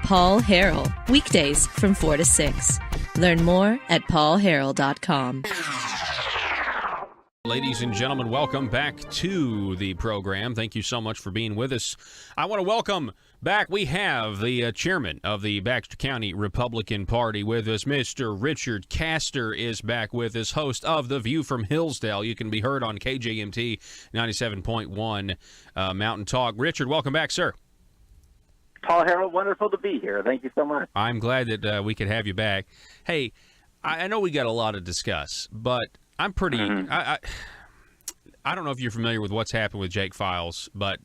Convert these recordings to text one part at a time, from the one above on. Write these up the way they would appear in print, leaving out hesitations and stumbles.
Paul Harrell, weekdays from 4 to 6. Learn more at paulharrell.com. Ladies and gentlemen, welcome back to the program. Thank you so much for being with us. I want to welcome back, we have the chairman of the Baxter County Republican Party with us. Mr. Richard Castor is back with us, host of The View from Hillsdale. You can be heard on KJMT 97.1 Mountain Talk. Richard, welcome back, sir. Paul Harrell, wonderful to be here. Thank you so much. I'm glad that we could have you back. Hey, I know we got a lot to discuss, but I'm pretty. I don't know if you're familiar with what's happened with Jake Files, but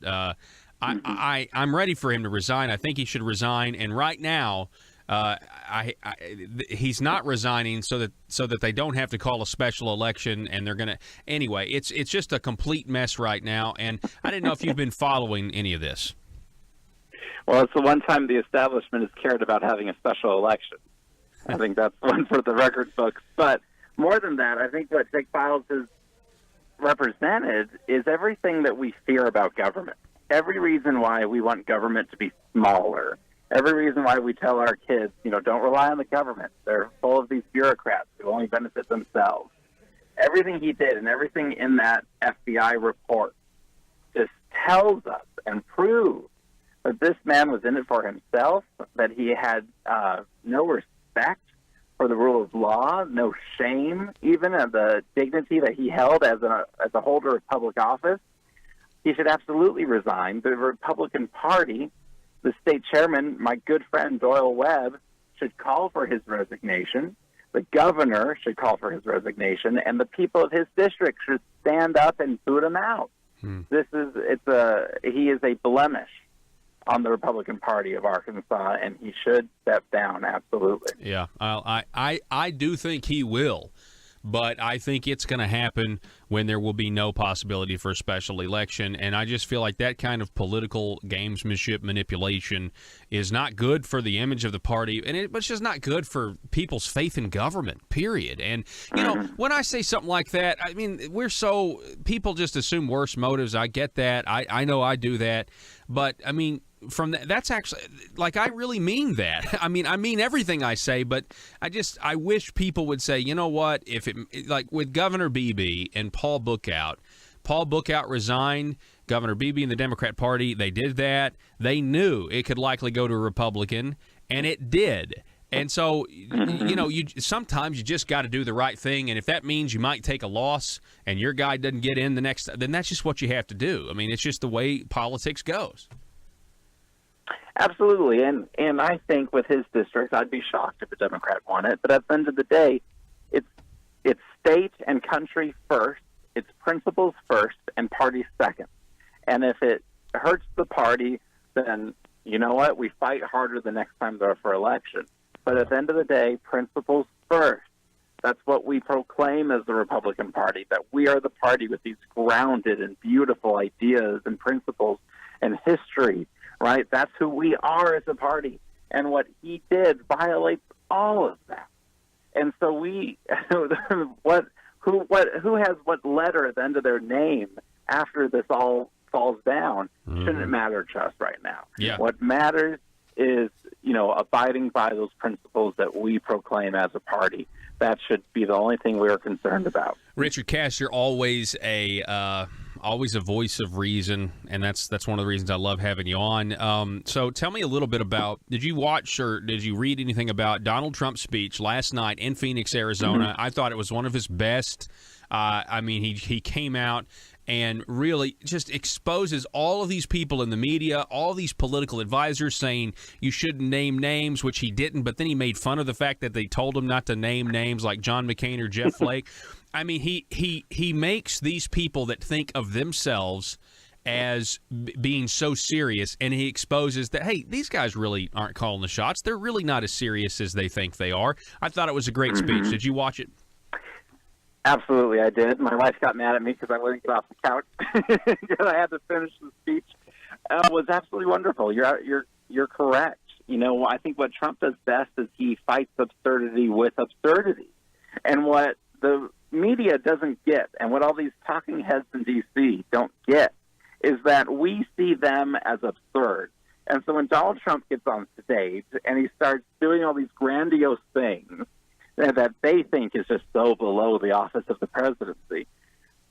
I'm ready for him to resign. I think he should resign. And right now, he's not resigning so that they don't have to call a special election. And they're gonna anyway. It's just a complete mess right now. And I didn't know if you've been following any of this. Well, it's the one time the establishment has cared about having a special election. I think that's one for the record books. But more than that, I think what Jake Files has represented is everything that we fear about government. Every reason why we want government to be smaller. Every reason why we tell our kids, don't rely on the government. They're full of these bureaucrats who only benefit themselves. Everything he did and everything in that FBI report just tells us and proves that this man was in it for himself, that he had no respect for the rule of law, no shame even of the dignity that he held as a holder of public office. He should absolutely resign. The Republican Party, the state chairman, my good friend Doyle Webb, should call for his resignation. The governor should call for his resignation, and the people of his district should stand up and boot him out. He is a blemish on the Republican Party of Arkansas, and he should step down, absolutely. Yeah, I do think he will, but I think it's going to happen when there will be no possibility for a special election, and I just feel like that kind of political gamesmanship manipulation is not good for the image of the party, and it's just not good for people's faith in government, period. And, when I say something like that, I mean, people just assume worse motives. I get that. I know I do that, but, I mean, that's actually, like, I really mean that. I mean everything I say, but I wish people would say, you know what, like with Governor Beebe and Paul Bookout resigned. Governor Beebe and the Democrat Party, they did that. They knew it could likely go to a Republican, and it did. And so, sometimes you just got to do the right thing, and if that means you might take a loss and your guy doesn't get in then that's just what you have to do. I mean, it's just the way politics goes. Absolutely, and I think with his district, I'd be shocked if a Democrat won it. But at the end of the day, it's state and country first, it's principles first, and party second. And if it hurts the party, then you know what? We fight harder the next time they're for election. But at the end of the day, principles first. That's what we proclaim as the Republican Party, that we are the party with these grounded and beautiful ideas and principles and history. Right, that's who we are as a party, and what he did violates all of that. And so who has what letter at the end of their name after this all falls down shouldn't matter to us right now. Yeah. What matters is abiding by those principles that we proclaim as a party. That should be the only thing we are concerned about. Richard Castor, always a voice of reason, and that's one of the reasons I love having you on. So tell me a little bit about, did you watch or did you read anything about Donald Trump's speech last night in Phoenix, Arizona? I thought it was one of his best. He came out and really just exposes all of these people in the media, all these political advisors saying you shouldn't name names, which he didn't, but then he made fun of the fact that they told him not to name names like John McCain or Jeff Flake. I mean, he makes these people that think of themselves as being so serious, and he exposes that, hey, these guys really aren't calling the shots. They're really not as serious as they think they are. I thought it was a great speech. Did you watch it? Absolutely, I did. My wife got mad at me because I wouldn't get off the couch because I had to finish the speech. It was absolutely wonderful. You're correct. I think what Trump does best is he fights absurdity with absurdity, and what the media doesn't get, and what all these talking heads in D.C. don't get, is that we see them as absurd. And so when Donald Trump gets on stage and he starts doing all these grandiose things that they think is just so below the office of the presidency,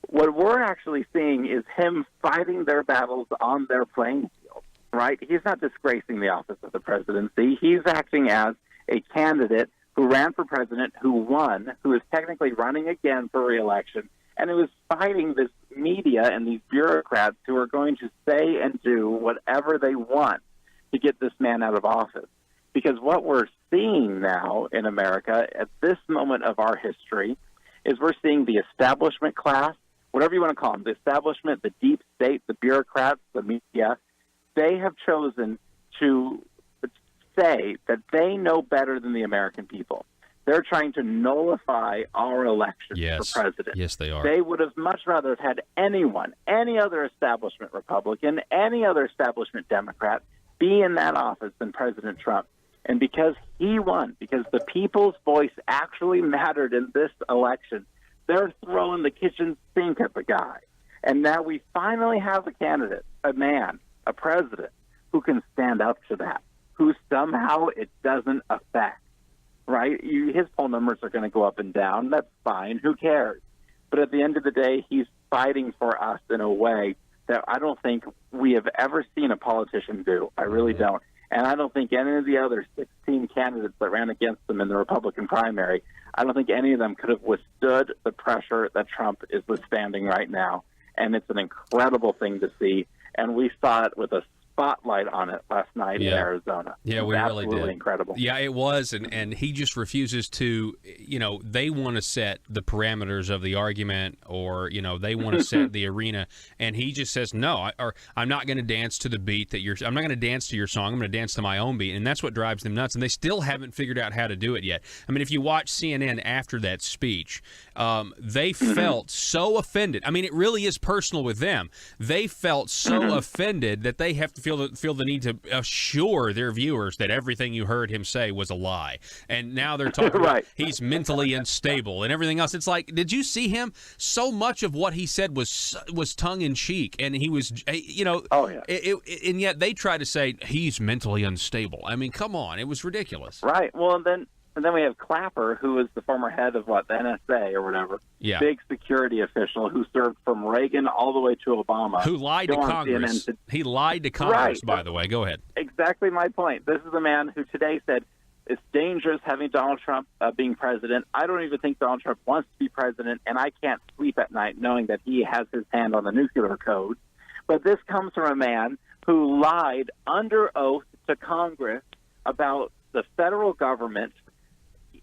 what we're actually seeing is him fighting their battles on their playing field, right? He's not disgracing the office of the presidency. He's acting as a candidate who ran for president, who won, who is technically running again for re-election, and who is fighting this media and these bureaucrats who are going to say and do whatever they want to get this man out of office. Because what we're seeing now in America at this moment of our history is we're seeing the establishment class, whatever you want to call them, the establishment, the deep state, the bureaucrats, the media, they have chosen to say that they know better than the American people. They're trying to nullify our election for president. Yes, they are. They would have much rather have had anyone, any other establishment Republican, any other establishment Democrat, be in that office than President Trump. And because he won, because the people's voice actually mattered in this election, they're throwing the kitchen sink at the guy. And now we finally have a candidate, a man, a president, who can stand up to that, who somehow it doesn't affect, right? His poll numbers are going to go up and down. That's fine. Who cares? But at the end of the day, he's fighting for us in a way that I don't think we have ever seen a politician do. I really don't. And I don't think any of the other 16 candidates that ran against him in the Republican primary, I don't think any of them could have withstood the pressure that Trump is withstanding right now. And it's an incredible thing to see. And we saw it with a spotlight on it last night in Arizona. Yeah, we really did. Incredible. Yeah, it was, and he just refuses to, they want to set the parameters of the argument, or, they want to set the arena, and he just says, no, I'm not going to dance to the beat that I'm not going to dance to your song, I'm going to dance to my own beat, and that's what drives them nuts, and they still haven't figured out how to do it yet. I mean, if you watch CNN after that speech, they felt so offended. I mean, it really is personal with them. They felt so offended that they have to feel the need to assure their viewers that everything you heard him say was a lie. And now they're talking about he's mentally unstable and everything else. It's like, did you see him? So much of what he said was tongue-in-cheek, and he was, and yet they try to say he's mentally unstable. I mean, come on. It was ridiculous. Right. Well, and then we have Clapper, who is the former head of the NSA or whatever. Yeah. Big security official who served from Reagan all the way to Obama. Who lied to Congress. He lied to Congress, by the way. Go ahead. Exactly my point. This is a man who today said it's dangerous having Donald Trump being president. I don't even think Donald Trump wants to be president, and I can't sleep at night knowing that he has his hand on the nuclear code. But this comes from a man who lied under oath to Congress about the federal government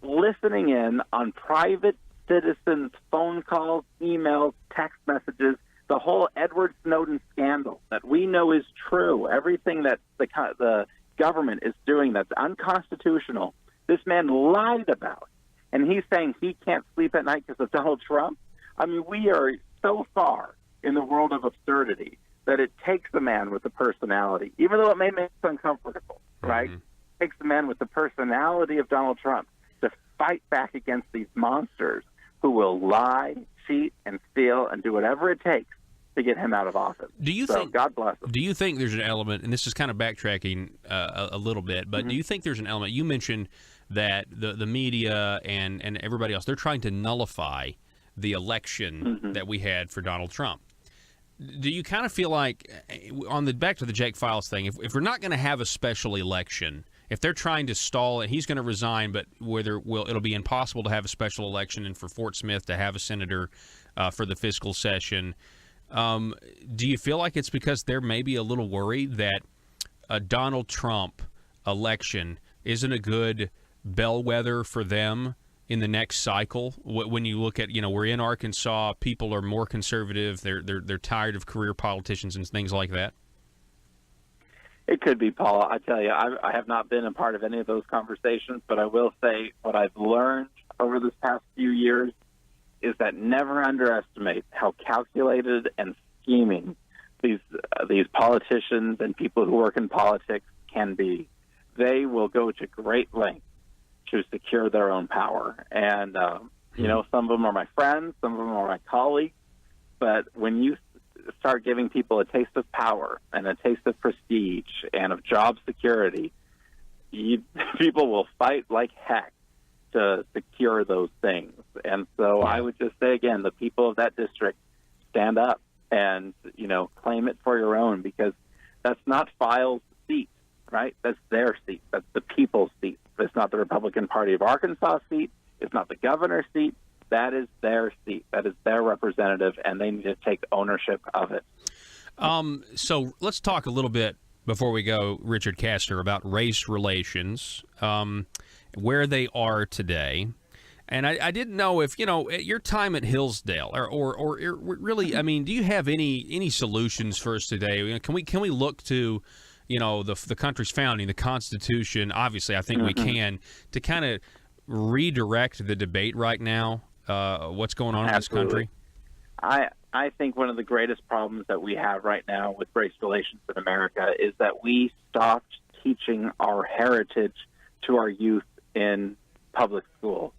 listening in on private citizens' phone calls, emails, text messages, the whole Edward Snowden scandal that we know is true, everything that the government is doing that's unconstitutional, this man lied about. And he's saying he can't sleep at night because of Donald Trump. I mean, we are so far in the world of absurdity that it takes a man with a personality, even though it may make us uncomfortable, right? It takes a man with the personality of Donald Trump to fight back against these monsters who will lie, cheat, and steal and do whatever it takes to get him out of office. God bless him. Do you think there's an element, and this is kind of backtracking a little bit, but do you think there's an element, you mentioned that the media and everybody else, they're trying to nullify the election that we had for Donald Trump. Do you kind of feel like, back to the Jake Files thing, if we're not going to have a special election, if they're trying to stall it, he's going to resign, but it'll be impossible to have a special election and for Fort Smith to have a senator for the fiscal session. Do you feel like it's because they're maybe a little worried that a Donald Trump election isn't a good bellwether for them in the next cycle? When you look at, we're in Arkansas, people are more conservative, they're tired of career politicians and things like that. It could be, Paul. I tell you, I have not been a part of any of those conversations, but I will say what I've learned over this past few years is that never underestimate how calculated and scheming these politicians and people who work in politics can be. They will go to great lengths to secure their own power. And, some of them are my friends, some of them are my colleagues, but when you start giving people a taste of power and a taste of prestige and of job security, people will fight like heck to secure those things. And so I would just say again, the people of that district, stand up and, claim it for your own, because that's not Files' seat, right? That's their seat. That's the people's seat. It's not the Republican Party of Arkansas seat. It's not the governor's seat. That is their seat. That is their representative, and they need to take ownership of it. So let's talk a little bit before we go, Richard Castor, about race relations, where they are today. And I didn't know if, at your time at Hillsdale or really, I mean, do you have any solutions for us today? Can we look to, the country's founding, the Constitution? Obviously, I think we can, to kind of redirect the debate right now, what's going on in this country? I think one of the greatest problems that we have right now with race relations in America is that we stopped teaching our heritage to our youth in public school,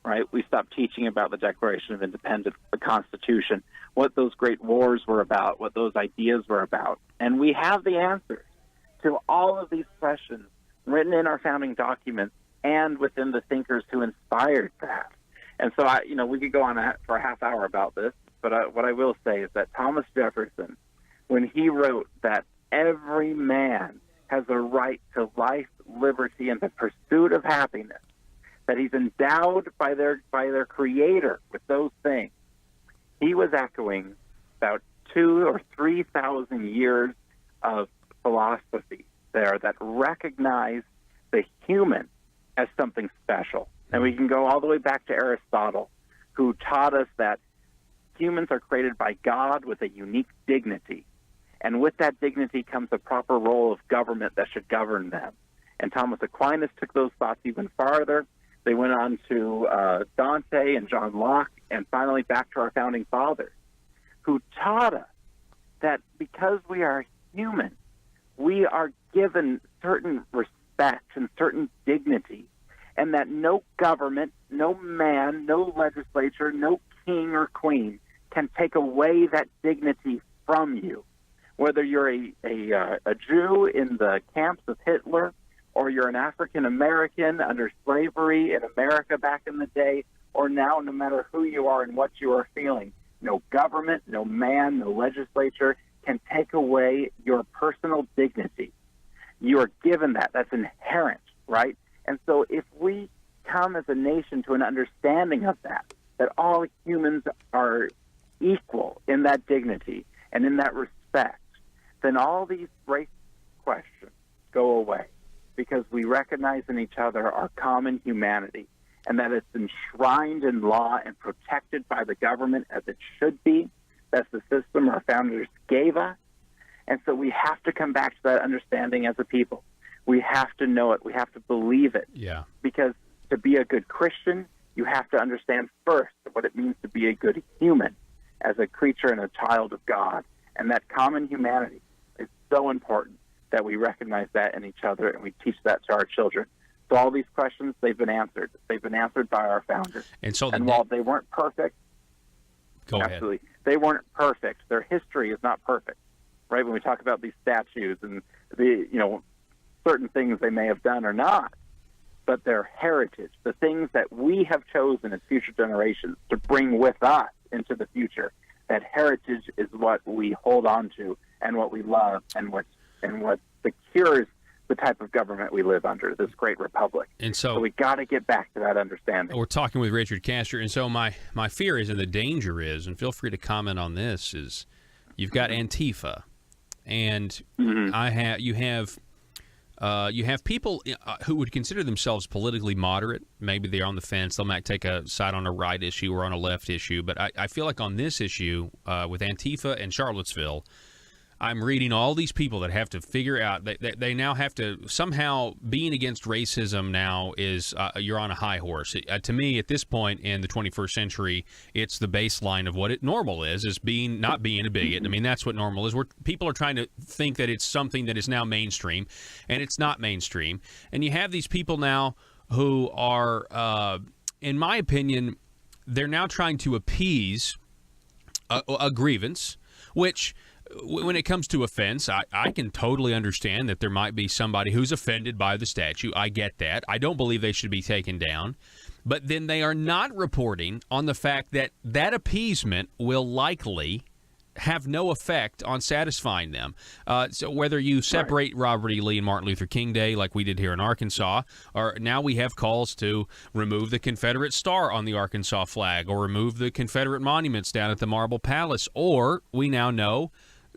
right? We stopped teaching about the Declaration of Independence, the Constitution, what those great wars were about, what those ideas were about. And we have the answers to all of these questions written in our founding documents and within the thinkers who inspired that. And so, we could go on for a half hour about this, but what I will say is that Thomas Jefferson, when he wrote that every man has a right to life, liberty, and the pursuit of happiness, that he's endowed by their Creator with those things, he was echoing about 2,000 or 3,000 years of philosophy there that recognized the human as something special. And we can go all the way back to Aristotle, who taught us that humans are created by God with a unique dignity. And with that dignity comes a proper role of government that should govern them. And Thomas Aquinas took those thoughts even farther. They went on to Dante and John Locke, and finally back to our founding fathers, who taught us that because we are human, we are given certain respect and certain dignity, and that no government, no man, no legislature, no king or queen can take away that dignity from you. Whether you're a Jew in the camps of Hitler, or you're an African American under slavery in America back in the day, or now, no matter who you are and what you are feeling, no government, no man, no legislature can take away your personal dignity. You are given that. That's inherent, right? And so if we come as a nation to an understanding of that all humans are equal in that dignity and in that respect, then all these race questions go away, because we recognize in each other our common humanity, and that it's enshrined in law and protected by the government as it should be. That's the system our founders gave us. And so we have to come back to that understanding as a people. We have to know it. We have to believe it. Yeah. Because to be a good Christian, you have to understand first what it means to be a good human as a creature and a child of God. And that common humanity is so important that we recognize that in each other and we teach that to our children. So all these questions, they've been answered. They've been answered by our founders. And while they weren't perfect, absolutely, they weren't perfect. Their history is not perfect, right? When we talk about these statues and certain things they may have done or not, but their heritage, the things that we have chosen as future generations to bring with us into the future, that heritage is what we hold on to and what we love and what secures the type of government we live under, this great republic. And so we got to get back to that understanding. We're talking with Richard Castor, and so my fear is, and the danger is, and feel free to comment on this, is you've got Antifa, and you have people who would consider themselves politically moderate. Maybe they're on the fence. They might take a side on a right issue or on a left issue. But I feel like on this issue with Antifa and Charlottesville, I'm reading all these people that have to figure out that they now have to somehow, being against racism now is you're on a high horse. To me, at this point in the 21st century, it's the baseline of what normal is not being a bigot. I mean, that's what normal is. Where people are trying to think that it's something that is now mainstream, and it's not mainstream. And you have these people now who are, in my opinion, they're now trying to appease a grievance, which when it comes to offense, I can totally understand that there might be somebody who's offended by the statue. I get that. I don't believe they should be taken down. But then they are not reporting on the fact that that appeasement will likely have no effect on satisfying them. So whether you separate Robert E. Lee and Martin Luther King Day like we did here in Arkansas, or now we have calls to remove the Confederate star on the Arkansas flag or remove the Confederate monuments down at the Marble Palace, or we now know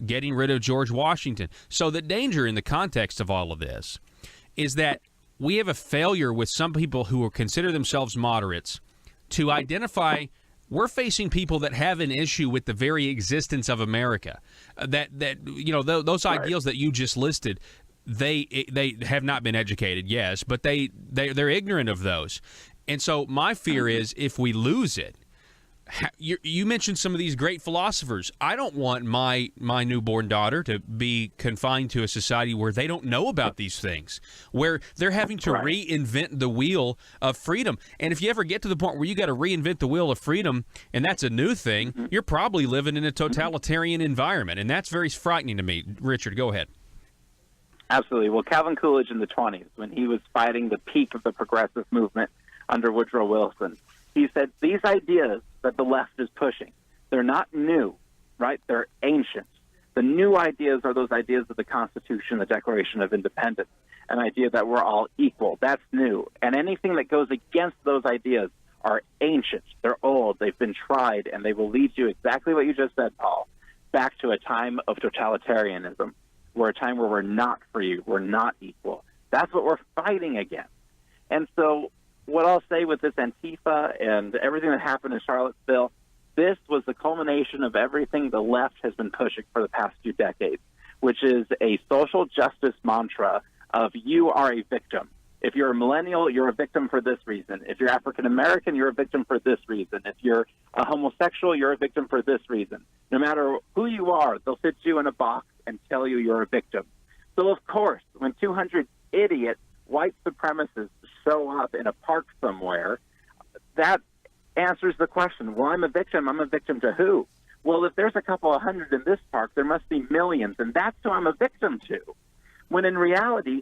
getting rid of George Washington. So the danger in the context of all of this is that we have a failure with some people who will consider themselves moderates to identify we're facing people that have an issue with the very existence of America. Those ideals that you just listed, they have not been educated, yes, but they're ignorant of those. And so my fear is if we lose it, you mentioned some of these great philosophers. I don't want my newborn daughter to be confined to a society where they don't know about these things, where they're having to reinvent the wheel of freedom. And if you ever get to the point where you got to reinvent the wheel of freedom, and that's a new thing, you're probably living in a totalitarian environment, and that's very frightening to me. Richard, go ahead. Absolutely. Well, Calvin Coolidge in the 1920s, when he was fighting the peak of the progressive movement under Woodrow Wilson, he said, these ideas that the left is pushing, they're not new, right? They're ancient. The new ideas are those ideas of the Constitution, the Declaration of Independence, an idea that we're all equal. That's new. And anything that goes against those ideas are ancient. They're old. They've been tried, and they will lead you exactly what you just said, Paul, back to a time of totalitarianism, where a time where we're not free, we're not equal. That's what we're fighting against. And so what I'll say with this Antifa and everything that happened in Charlottesville, this was the culmination of everything the left has been pushing for the past few decades, which is a social justice mantra of you are a victim. If you're a millennial, you're a victim for this reason. If you're African American, you're a victim for this reason. If you're a homosexual, you're a victim for this reason. No matter who you are, they'll fit you in a box and tell you you're a victim. So, of course, when 200 idiots, white supremacists, show up in a park somewhere, that answers the question, well, I'm a victim. I'm a victim to who? Well, if there's a couple of hundred in this park, there must be millions, and that's who I'm a victim to. When in reality,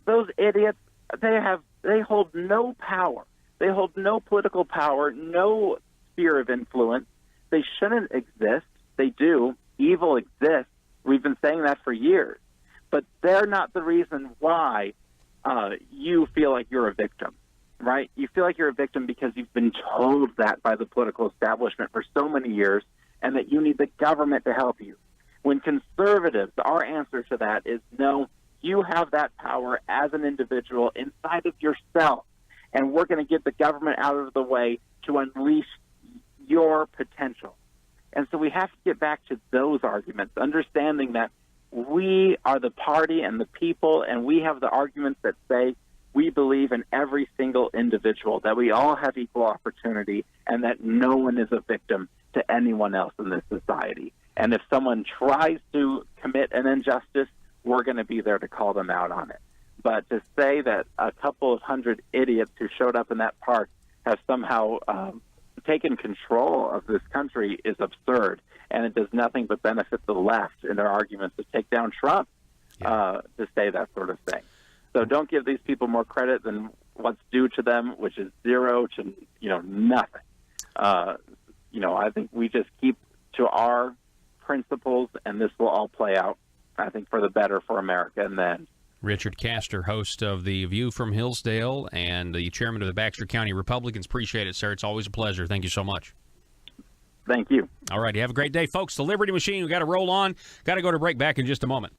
those idiots, they hold no power. They hold no political power, no sphere of influence. They shouldn't exist. They do. Evil exists. We've been saying that for years. But they're not the reason why you feel like you're a victim, right? You feel like you're a victim because you've been told that by the political establishment for so many years, and that you need the government to help you. When conservatives, our answer to that is no, you have that power as an individual inside of yourself, and we're going to get the government out of the way to unleash your potential. And so we have to get back to those arguments, understanding that we are the party and the people, and we have the arguments that say we believe in every single individual, that we all have equal opportunity, and that no one is a victim to anyone else in this society. And if someone tries to commit an injustice, we're going to be there to call them out on it. But to say that a couple of hundred idiots who showed up in that park have somehow taken control of this country is absurd, and it does nothing but benefit the left in their arguments to take down Trump to say that sort of thing. So don't give these people more credit than what's due to them, which is zero to nothing. I think we just keep to our principles, and this will all play out, I think, for the better for America in the end. Richard Castor, host of The View from Hillsdale and the chairman of the Baxter County Republicans. Appreciate it, sir. It's always a pleasure. Thank you so much. Thank you. All right. Have a great day, folks. The Liberty Machine, we got to roll on. Got to go to break. Back in just a moment.